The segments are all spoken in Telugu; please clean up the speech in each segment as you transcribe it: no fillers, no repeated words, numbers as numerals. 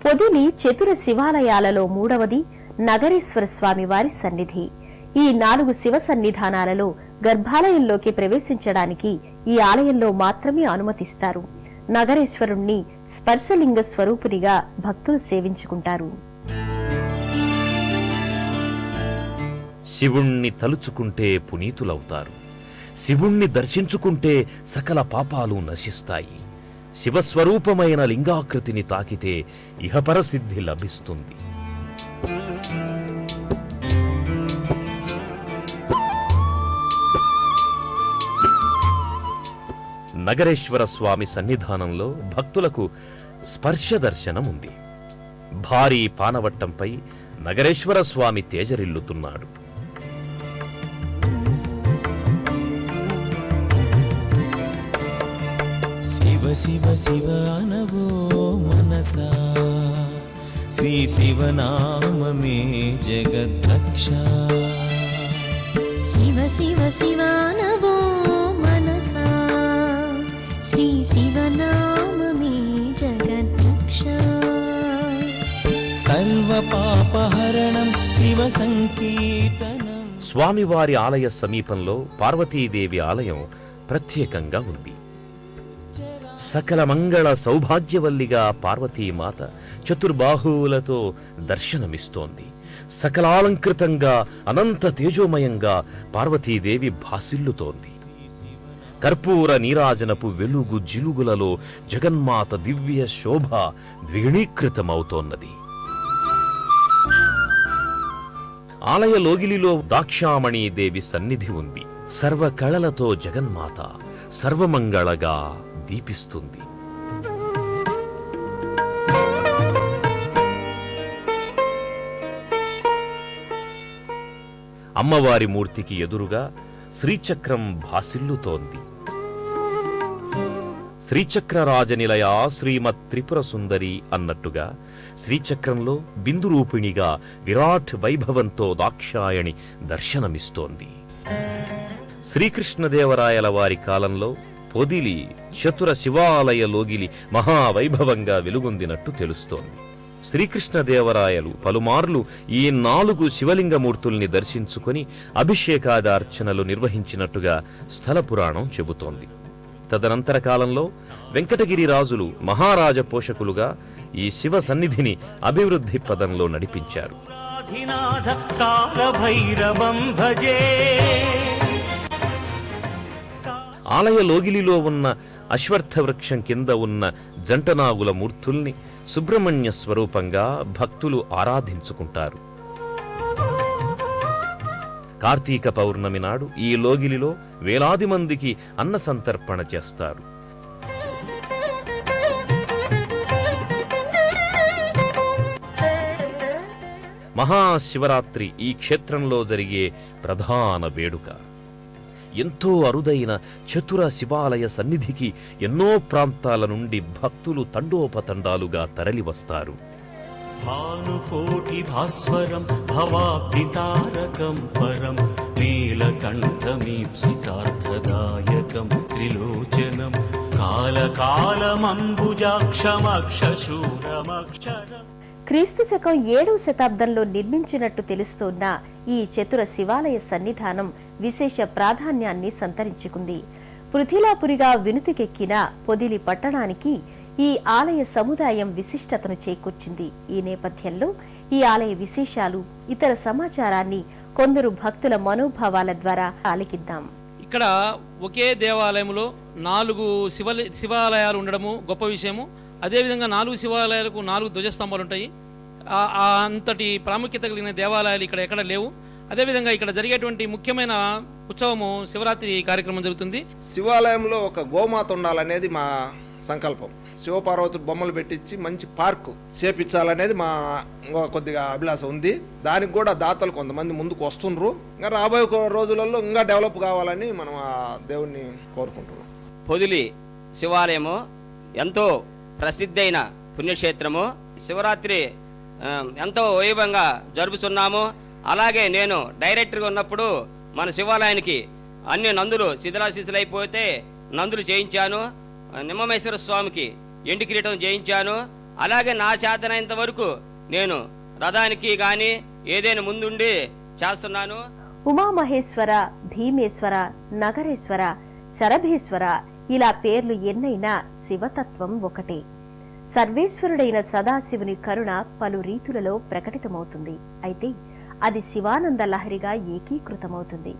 పొదిలి చతుర శివాలయాలలో మూడవది నగరేశ్వర స్వామి వారి సన్నిధి. ఈ 4 శివ సన్నిధానాలలో గర్భాలయంలోకి ప్రవేశించడానికి ఈ ఆలయంలో మాత్రమే అనుమతిస్తారు. నగరేశ్వరుణ్ణి స్పర్శలింగ స్వరూపునిగా భక్తులు సేవించుకుంటారు. శివుణ్ణి తలుచుకుంటే పునీతులవుతారు. శివుణ్ణి దర్శించుకుంటే సకల పాపాలు నశిస్తాయి. శివస్వరూపమైన లింగాకృతిని తాకితే ఇహపర సిద్ధి లభిస్తుంది. నగరేశ్వర స్వామి సన్నిధానంలో భక్తులకు స్పర్శ దర్శనం ఉంది. భారీ పానవట్టంపై నగరేశ్వర స్వామి తేజరిల్లుతున్నాడు. శివ శివ శివ అనవో మనసా, శ్రీ శివనామమే జగద్రక్ష. శివ శివ శివ అనవో మనసా, శ్రీ శివనామమే జగద్రక్ష. సర్వ పాపహరణం శివ సంకీర్తనం. స్వామివారి ఆలయ సమీపంలో పార్వతీదేవి ఆలయం ప్రత్యేకంగా ఉంది. సకల మంగళ సౌభాగ్యవల్లిగా పార్వతీమాత చతుర్బాహువులతో దర్శనమిస్తోంది. సకలాలంకృతంగా అనంత తేజోమయంగా పార్వతీదేవి భాసిల్లుతోంది. కర్పూర నీరాజనపు వెలుగు జిలుగులలో జగన్మాత దివ్య శోభ ద్విగుణీకృతమవుతోన్నది. ఆలయ లోగిలిలో దాక్షామణీదేవి సన్నిధి ఉంది. సర్వ కళలతో జగన్మాత సర్వమంగళగా దీపిస్తుంది. అమ్మవారి మూర్తికి ఎదురుగా శ్రీచక్రం భాసిల్లుతోంది. శ్రీచక్రరాజనిలయ శ్రీమత్ త్రిపుర సుందరి అన్నట్టుగా శ్రీచక్రంలో బిందురూపిణిగా విరాట్ వైభవంతో దాక్షాయణి దర్శనమిస్తోంది. శ్రీకృష్ణదేవరాయల వారి కాలంలో పొదిలి చతుర శివాలయ లోగిలి మహావైభవంగా వెలుగొందినట్టు తెలుస్తోంది. శ్రీకృష్ణదేవరాయలు పలుమార్లు ఈ 4 శివలింగమూర్తుల్ని దర్శించుకొని అభిషేకాదార్చనలు నిర్వహించినట్టుగా స్థల పురాణం చెబుతోంది. తదనంతర కాలంలో వెంకటగిరి రాజులు మహారాజ పోషకులుగా ఈ శివ సన్నిధిని అభివృద్ధి పదంలో నడిపించారు. ఆలయ లోగిలిలో ఉన్న అశ్వత్థ వృక్షం కింద ఉన్న జంటనాగుల మూర్తుల్ని సుబ్రహ్మణ్య స్వరూపంగా భక్తులు ఆరాధించుకుంటారు. కార్తీక పౌర్ణమి నాడు ఈ లోగిలిలో వేలాది మందికి అన్న సంతర్పణ చేస్తారు. మహాశివరాత్రి ఈ క్షేత్రంలో జరిగే ప్రధాన వేడుక. ఎంతో అరుదైన చతుర శివాలయ సన్నిధికి ఎన్నో ప్రాంతాల నుండి భక్తులు తండోపతండాలుగా తరలివస్తారు. భానుకోటి భాస్వరం భవాబ్దితారకం పరం నీలకంఠమీప్సితార్థదాయకం త్రిలోచనం కాలకాలమంబుజాక్షమక్షశూరమక్షరం. క్రీస్తు శకం 7వ శతాబ్దంలో నిర్మించినట్టు తెలుస్తోన్న ఈ చతుర శివాలయ సన్నిధానం విశేష ప్రాధాన్యాన్ని సంతరించుకుంది. పృథిలాపురిగా వినుతికెక్కిన పొదిలి పట్టణానికి ఈ ఆలయ సముదాయం విశిష్టతను చేకూర్చింది. ఈ నేపథ్యంలో ఈ ఆలయ విశేషాలు, ఇతర సమాచారాన్ని కొందరు భక్తుల మనోభావాల ద్వారా ఆలకిద్దాం. ఇక్కడ ఒకే దేవాలయంలో 4 శివాలయాలు ఉండడము గొప్ప విషయము. అదేవిధంగా 4 శివాలయాలకు 4 ధ్వజస్తంభాలు ఉంటాయి. అంతటి ప్రాముఖ్యత కలిగిన దేవాలయాలు ఇక్కడ ఎక్కడ లేవు. అదేవిధంగా ఇక్కడ జరిగేటువంటి ముఖ్యమైన ఉత్సవము శివరాత్రి కార్యక్రమం జరుగుతుంది. శివాలయంలో ఒక గోమాత ఉండాలనేది మా సంకల్పం. శివపార్వతులు బొమ్మలు పెట్టించి మంచి పార్కు చేపించాలనేది మా కొద్దిగా అభిలాష ఉంది. దానికి కూడా దాతలు కొంతమంది ముందుకు వస్తుండ్రు. ఇంకా రాబోయే రోజులలో ఇంకా డెవలప్ కావాలని మనం ఆ దేవుణ్ణి కోరుకుంటున్నాం. పొదిలి శివాలయము ఎంతో ప్రసిద్ధైన పుణ్యక్షేత్రము. శివరాత్రి ఎంతో వైభవంగా జరుపుతున్నాము. అలాగే నేను డైరెక్టర్గా ఉన్నప్పుడు మన శివాలయానికి అన్ని నందులు శిథిలాశిథిలైపోతే నందులు చేయించాను. నిమ్మమేశ్వర స్వామికి ఎండి కిరీటం చేయించాను. అలాగే నా చేతనైనంత వరకు నేను రథానికి కానీ ఏదైనా ముందుండి చేస్తున్నాను. ఉమామహేశ్వర, భీమేశ్వర, నగరేశ్వర, శరభేశ్వర ఇలా పేర్లు ఎన్నైనా శివతత్వం ఒకటే. సర్వేశ్వరుడైన సదాశివుని కరుణ పలు రీతులలో ప్రకటితమవుతుంది. అయితే అది శివానంద లహరిగా ఏకీకృతమవుతుంది.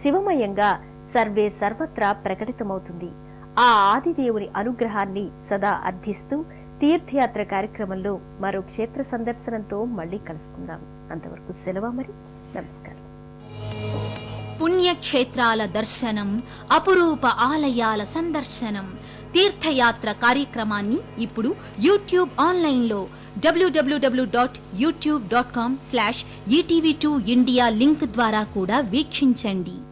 శివమయంగా సర్వే సర్వత్రా ప్రకటితమవుతుంది. ఆ ఆదిదేవుని అనుగ్రహాన్ని సదా అర్థిస్తూ తీర్థయాత్ర కార్యక్రమంలో మరో క్షేత్ర సందర్శనంతో మళ్ళీ కలుసుకుందాం. అంతవరకు సెలవు మరి. నమస్కారం. పుణ్యక్షేత్రాల దర్శనం, అపురూప ఆలయాల సందర్శనం, తీర్థయాత్ర కార్యక్రమాన్ని ఇప్పుడు యూట్యూబ్ ఆన్లైన్లో www.youtube.com/etv2india లింక్ ద్వారా కూడా వీక్షించండి.